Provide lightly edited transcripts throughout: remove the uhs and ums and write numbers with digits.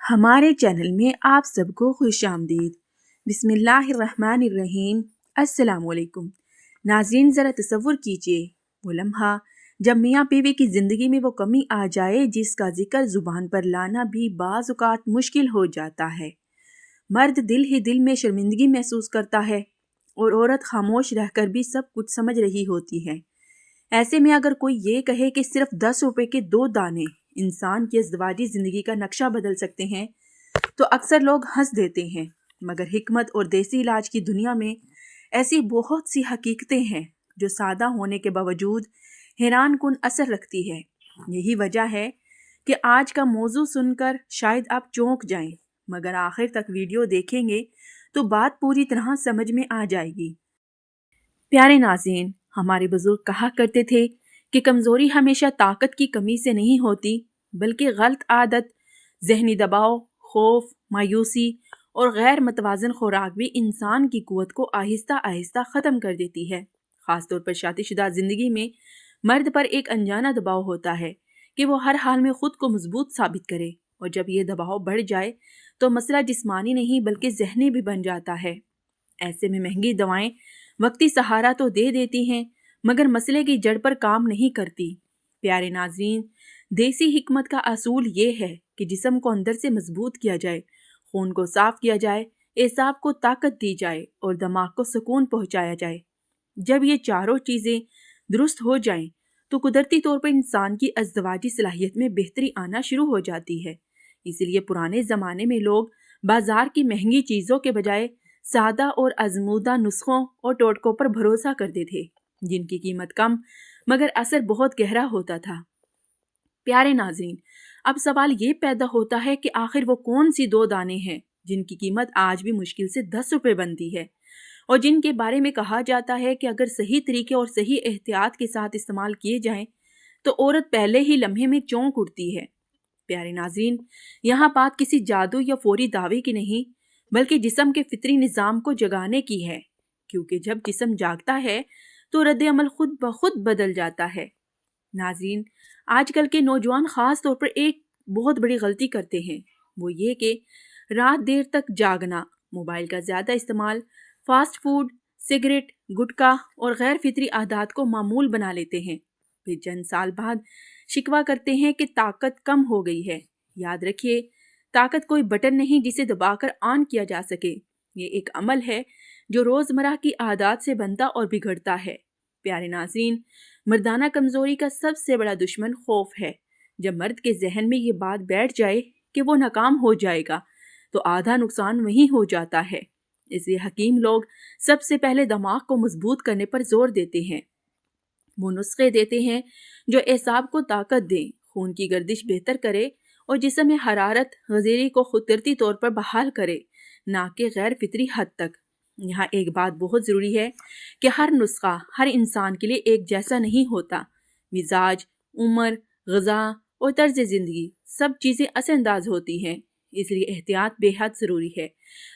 ہمارے چینل میں آپ سب کو خوش آمدید۔ بسم اللہ الرحمن الرحیم۔ السلام علیکم ناظرین، ذرا تصور کیجئے وہ لمحہ جب میاں بیوی کی زندگی میں وہ کمی آ جائے جس کا ذکر زبان پر لانا بھی بعض اوقات مشکل ہو جاتا ہے۔ مرد دل ہی دل میں شرمندگی محسوس کرتا ہے اور عورت خاموش رہ کر بھی سب کچھ سمجھ رہی ہوتی ہے۔ ایسے میں اگر کوئی یہ کہے کہ صرف 10 روپے کے 2 دانے انسان کی ازدواجی زندگی کا نقشہ بدل سکتے ہیں تو اکثر لوگ ہنس دیتے ہیں، مگر حکمت اور دیسی علاج کی دنیا میں ایسی بہت سی حقیقتیں ہیں جو سادہ ہونے کے باوجود حیران کن اثر رکھتی ہے۔ یہی وجہ ہے کہ آج کا موضوع سن کر شاید آپ چونک جائیں، مگر آخر تک ویڈیو دیکھیں گے تو بات پوری طرح سمجھ میں آ جائے گی۔ پیارے ناظرین، ہمارے بزرگ کہا کرتے تھے کہ کمزوری ہمیشہ طاقت کی کمی سے نہیں ہوتی، بلکہ غلط عادت، ذہنی دباؤ، خوف، مایوسی اور غیر متوازن خوراک بھی انسان کی قوت کو آہستہ آہستہ ختم کر دیتی ہے۔ خاص طور پر شادی شدہ زندگی میں مرد پر ایک انجانہ دباؤ ہوتا ہے کہ وہ ہر حال میں خود کو مضبوط ثابت کرے، اور جب یہ دباؤ بڑھ جائے تو مسئلہ جسمانی نہیں بلکہ ذہنی بھی بن جاتا ہے۔ ایسے میں مہنگی دوائیں وقتی سہارا تو دے دیتی ہیں، مگر مسئلے کی جڑ پر کام نہیں کرتی۔ پیارے ناظرین، دیسی حکمت کا اصول یہ ہے کہ جسم کو اندر سے مضبوط کیا جائے، خون کو صاف کیا جائے، اعصاب کو طاقت دی جائے اور دماغ کو سکون پہنچایا جائے۔ جب یہ چاروں چیزیں درست ہو جائیں تو قدرتی طور پر انسان کی ازدواجی صلاحیت میں بہتری آنا شروع ہو جاتی ہے۔ اس لیے پرانے زمانے میں لوگ بازار کی مہنگی چیزوں کے بجائے سادہ اور آزمودہ نسخوں اور ٹوٹکوں پر بھروسہ کرتے تھے، جن کی قیمت کم مگر اثر بہت گہرا ہوتا تھا۔ پیارے ناظرین، اب سوال یہ پیدا ہوتا ہے کہ آخر وہ کون سی 2 دانے ہیں جن کی قیمت آج بھی مشکل سے 10 روپے بنتی ہے، اور جن کے بارے میں کہا جاتا ہے کہ اگر صحیح طریقے اور صحیح احتیاط کے ساتھ استعمال کیے جائیں تو عورت پہلے ہی لمحے میں چونک اٹھتی ہے۔ پیارے ناظرین، یہاں بات کسی جادو یا فوری دعوے کی نہیں بلکہ جسم کے فطری نظام کو جگانے کی ہے، کیونکہ جب جسم جاگتا ہے تو رد عمل خود بخود بدل جاتا ہے۔ ناظرین، آج کل کے نوجوان خاص طور پر ایک بہت بڑی غلطی کرتے ہیں، وہ یہ کہ رات دیر تک جاگنا، موبائل کا زیادہ استعمال، فاسٹ فوڈ، سگریٹ، گٹکا اور غیر فطری عادات کو معمول بنا لیتے ہیں۔ پھر چند سال بعد شکوہ کرتے ہیں کہ طاقت کم ہو گئی ہے۔ یاد رکھیے، طاقت کوئی بٹن نہیں جسے دبا کر آن کیا جا سکے، یہ ایک عمل ہے جو روزمرہ کی عادات سے بنتا اور بگڑتا ہے۔ پیارے ناظرین، مردانہ کمزوری کا سب سے بڑا دشمن خوف ہے۔ جب مرد کے ذہن میں یہ بات بیٹھ جائے کہ وہ ناکام ہو جائے گا تو آدھا نقصان وہیں ہو جاتا ہے۔ اس لیے حکیم لوگ سب سے پہلے دماغ کو مضبوط کرنے پر زور دیتے ہیں۔ وہ نسخے دیتے ہیں جو اعصاب کو طاقت دیں، خون کی گردش بہتر کرے اور جسم میں حرارت غذیری کو قدرتی طور پر بحال کرے، نہ کہ غیر فطری حد تک۔ یہاں ایک بات بہت ضروری ہے کہ ہر نسخہ ہر انسان کے لیے ایک جیسا نہیں ہوتا۔ مزاج، عمر، غذا اور طرز زندگی سب چیزیں اثر انداز ہوتی ہیں، اس لیے احتیاط بے حد ضروری ہے۔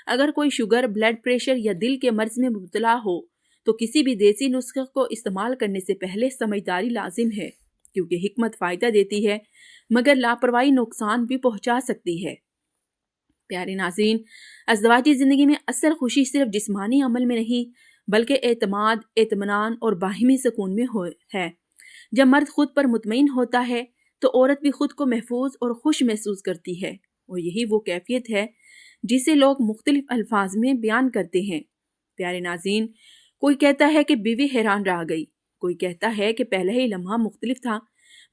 اگر کوئی شوگر، بلڈ پریشر یا دل کے مرض میں مبتلا ہو تو کسی بھی دیسی نسخے کو استعمال کرنے سے پہلے سمجھداری لازم ہے، کیونکہ حکمت فائدہ دیتی ہے مگر لاپرواہی نقصان بھی پہنچا سکتی ہے۔ پیارے ناظرین، ازدواجی زندگی میں اصل خوشی صرف جسمانی عمل میں نہیں بلکہ اعتماد، اطمینان اور باہمی سکون میں ہے۔ جب مرد خود پر مطمئن ہوتا ہے تو عورت بھی خود کو محفوظ اور خوش محسوس کرتی ہے، اور یہی وہ کیفیت ہے جسے لوگ مختلف الفاظ میں بیان کرتے ہیں۔ پیارے ناظرین، کوئی کہتا ہے کہ بیوی حیران رہ گئی، کوئی کہتا ہے کہ پہلے ہی لمحہ مختلف تھا،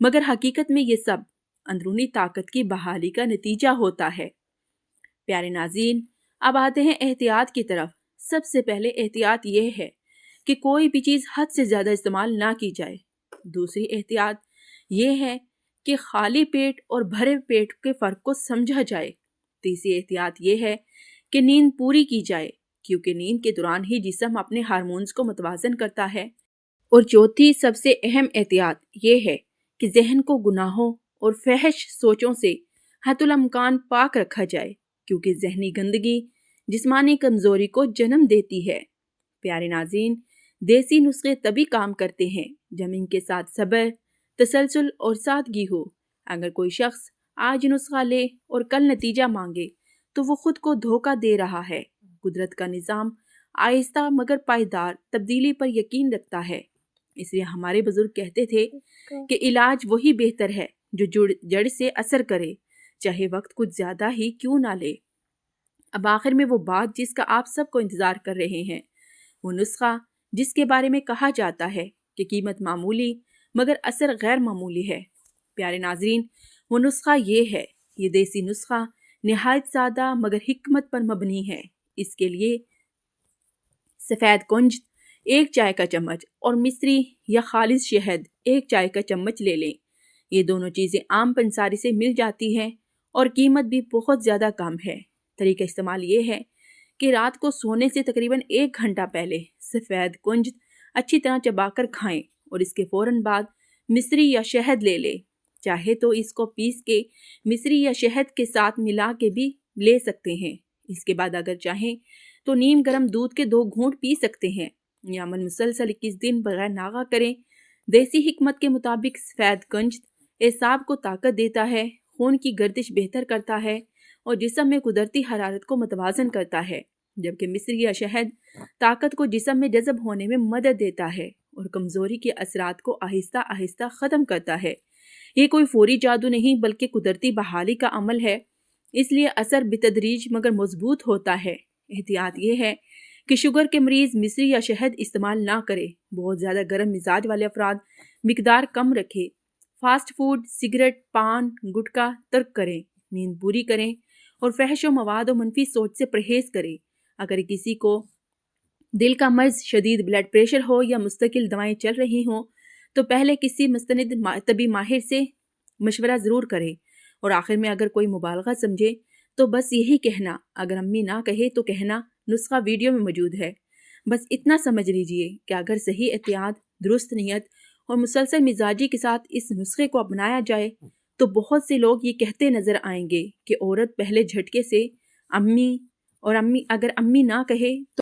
مگر حقیقت میں یہ سب اندرونی طاقت کی بحالی کا نتیجہ ہوتا ہے۔ پیارے ناظرین، اب آتے ہیں احتیاط کی طرف۔ سب سے پہلے احتیاط یہ ہے کہ کوئی بھی چیز حد سے زیادہ استعمال نہ کی جائے۔ دوسری احتیاط یہ ہے کہ خالی پیٹ اور بھرے پیٹ کے فرق کو سمجھا جائے۔ تیسری احتیاط یہ ہے کہ نیند پوری کی جائے، کیونکہ نیند کے دوران ہی جسم اپنے ہارمونز کو متوازن کرتا ہے۔ اور چوتھی سب سے اہم احتیاط یہ ہے کہ ذہن کو گناہوں اور فحش سوچوں سے حتی الامکان پاک رکھا جائے، کیونکہ ذہنی گندگی جسمانی کمزوری کو جنم دیتی ہے۔ پیارے ناظرین، دیسی نسخے تبھی کام کرتے ہیں جب ان کے ساتھ صبر، تسلسل اور سادگی ہو۔ اگر کوئی شخص آج نسخہ لے اور کل نتیجہ مانگے تو وہ خود کو دھوکہ دے رہا ہے۔ قدرت کا نظام آہستہ مگر پائیدار تبدیلی پر یقین رکھتا ہے۔ اس لیے ہمارے بزرگ کہتے تھے کہ علاج وہی بہتر ہے جو جڑ سے اثر کرے، چاہے وقت کچھ زیادہ ہی کیوں نہ لے۔ اب آخر میں وہ بات جس کا آپ سب کو انتظار کر رہے ہیں، وہ نسخہ جس کے بارے میں کہا جاتا ہے کہ قیمت معمولی مگر اثر غیر معمولی ہے۔ پیارے ناظرین، وہ نسخہ یہ ہے، یہ دیسی نسخہ نہایت سادہ مگر حکمت پر مبنی ہے۔ اس کے لیے سفید کنج 1 چائے کا چمچ اور مصری یا خالص شہد 1 چائے کا چمچ لے لیں۔ یہ دونوں چیزیں عام پنساری سے مل جاتی ہیں اور قیمت بھی بہت زیادہ کم ہے۔ طریقہ استعمال یہ ہے کہ رات کو سونے سے تقریباً 1 گھنٹہ پہلے سفید کنج اچھی طرح چبا کر کھائیں اور اس کے فوراً بعد مصری یا شہد لے لیں۔ چاہے تو اس کو پیس کے مصری یا شہد کے ساتھ ملا کے بھی لے سکتے ہیں۔ اس کے بعد اگر چاہیں تو نیم گرم دودھ کے 2 گھونٹ پی سکتے ہیں یا عمل مسلسل 21 دن بغیر ناغہ کریں۔ دیسی حکمت کے مطابق سفید کنج اعصاب کو طاقت دیتا ہے، خون کی گردش بہتر کرتا ہے اور جسم میں قدرتی حرارت کو متوازن کرتا ہے، جبکہ مصری یا شہد طاقت کو جسم میں جذب ہونے میں مدد دیتا ہے اور کمزوری کے اثرات کو آہستہ آہستہ ختم کرتا ہے۔ یہ کوئی فوری جادو نہیں بلکہ قدرتی بحالی کا عمل ہے، اس لیے اثر بتدریج مگر مضبوط ہوتا ہے۔ احتیاط یہ ہے کہ شوگر کے مریض مصری یا شہد استعمال نہ کریں۔ بہت زیادہ گرم مزاج والے افراد مقدار کم رکھیں۔ فاسٹ فوڈ، سگریٹ، پان، گٹکا ترک کریں۔ نیند پوری کریں اور فحش و مواد و منفی سوچ سے پرہیز کریں۔ اگر کسی کو دل کا مرض، شدید بلڈ پریشر ہو یا مستقل دوائیں چل رہی ہوں تو پہلے کسی مستند طبی ماہر سے مشورہ ضرور کریں۔ اور آخر میں اگر کوئی مبالغہ سمجھے تو بس یہی کہنا، اگر امی نہ کہے تو کہنا، نسخہ ویڈیو میں موجود ہے۔ بس اتنا سمجھ لیجئے کہ اگر صحیح احتیاط، درست نیت اور مسلسل مزاجی کے ساتھ اس نسخے کو اپنایا جائے تو بہت سے لوگ یہ کہتے نظر آئیں گے کہ عورت پہلے جھٹکے سے اگر امی نہ کہے تو